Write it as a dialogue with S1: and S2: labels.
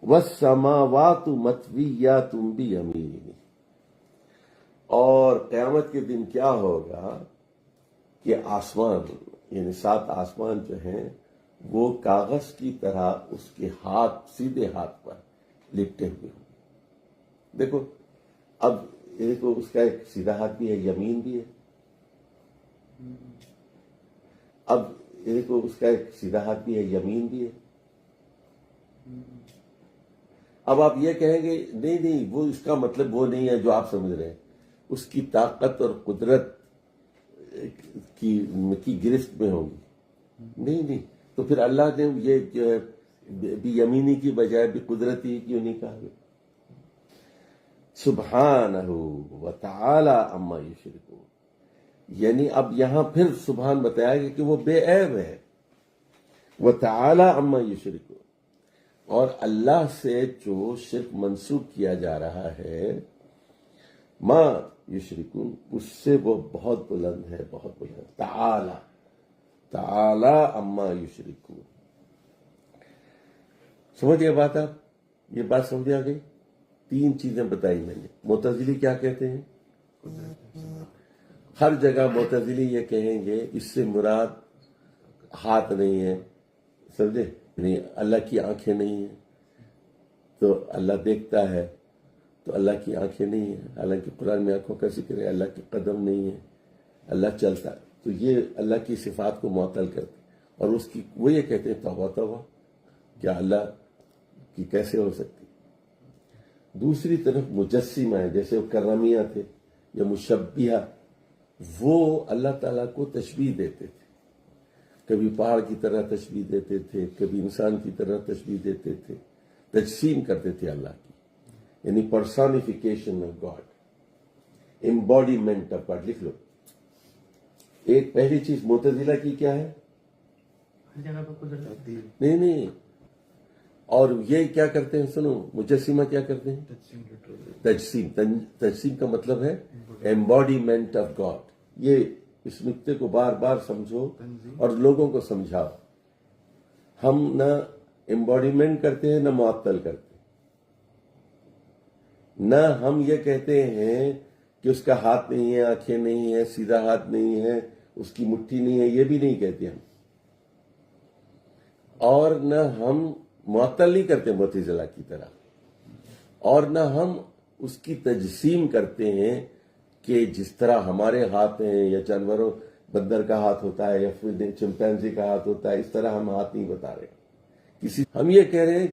S1: والسماوات مطویات بیمینہ، اور قیامت کے دن کیا ہوگا کہ آسمان یعنی 7 آسمان جو ہیں وہ کاغذ کی طرح اس کے ہاتھ سیدھے ہاتھ پر لپٹے ہوئے ہوں۔ دیکھو اب دیکھو اس کا ایک سیدھا ہاتھ بھی ہے، یمین بھی ہے۔ اب دیکھو اس کا ایک سیدھا ہاتھ بھی ہے، یمین بھی ہے۔ اب آپ یہ کہیں گے نہیں وہ اس کا مطلب وہ نہیں ہے جو آپ سمجھ رہے ہیں، اس کی طاقت اور قدرت کی گرفت میں ہوگی۔ نہیں تو پھر اللہ نے یہ جو ہے بھی یمینی کی بجائے بھی قدرتی کیوں نہیں کہا گیا؟ سبحانہ وتعالی عما یشرکون، یعنی اب یہاں پھر سبحان بتایا گیا کہ وہ بے عیب ہے۔ وتعالی عما یشرکون، اور اللہ سے جو شرک منسوب کیا جا رہا ہے ما یشرکون، اس سے وہ بہت بلند ہے، بہت بلند۔ تعالی تعالی عما یشرکون، سمجھ گئے بات؟ آپ یہ بات سمجھ آ گئی؟ 3 چیزیں بتائی میں نے۔ معتزلی کیا کہتے ہیں؟ ہر جگہ معتزلی یہ کہیں گے اس سے مراد ہاتھ نہیں ہے، سمجھے؟ نہیں، اللہ کی آنکھیں نہیں ہیں تو اللہ دیکھتا ہے تو اللہ کی آنکھیں نہیں ہیں، حالانکہ قرآن میں آنکھوں کا ذکر ہے۔ اللہ کے قدم نہیں ہے، اللہ چلتا ہے، تو یہ اللہ کی صفات کو معطل کرتے اور اس کی وہ یہ کہتے ہیں توبہ توبہ، کیا اللہ کی کیسے ہو سکتی؟ دوسری طرف مجسمہ ہے، جیسے وہ کرمیہ تھے یا مشبیہ، وہ اللہ تعالیٰ کو تشبیہ دیتے تھے، کبھی پہاڑ کی طرح تشبیہ دیتے تھے، کبھی انسان کی طرح تشبیہ دیتے تھے، تجسیم کرتے تھے اللہ کی، یعنی personification of God, embodiment of God. لکھ لو، ایک پہلی چیز معتزلہ کی کیا ہے؟ نہیں، اور یہ کیا کرتے ہیں؟ سنو، مجسمہ کیا کرتے ہیں؟ تجسیم کا مطلب ہے ایمباڈیمنٹ آف گاڈ۔ یہ اس نقطے کو بار بار سمجھو اور لوگوں کو سمجھاؤ۔ ہم نہ ایمباڈیمنٹ کرتے ہیں نہ معطل کرتے ہیں، نہ ہم یہ کہتے ہیں کہ اس کا ہاتھ نہیں ہے، آنکھیں نہیں ہے، سیدھا ہاتھ نہیں ہے، اس کی مٹھی نہیں ہے، یہ بھی نہیں کہتے ہم، اور نہ ہم معطل نہیں کرتے معتزلہ کی طرح، اور نہ ہم اس کی تجسیم کرتے ہیں کہ جس طرح ہمارے ہاتھ ہیں یا جانوروں بندر کا ہاتھ ہوتا ہے یا پھر چمپینزی کا ہاتھ ہوتا ہے، اس طرح ہم ہاتھ نہیں بتا رہے۔ ہم یہ کہہ رہے ہیں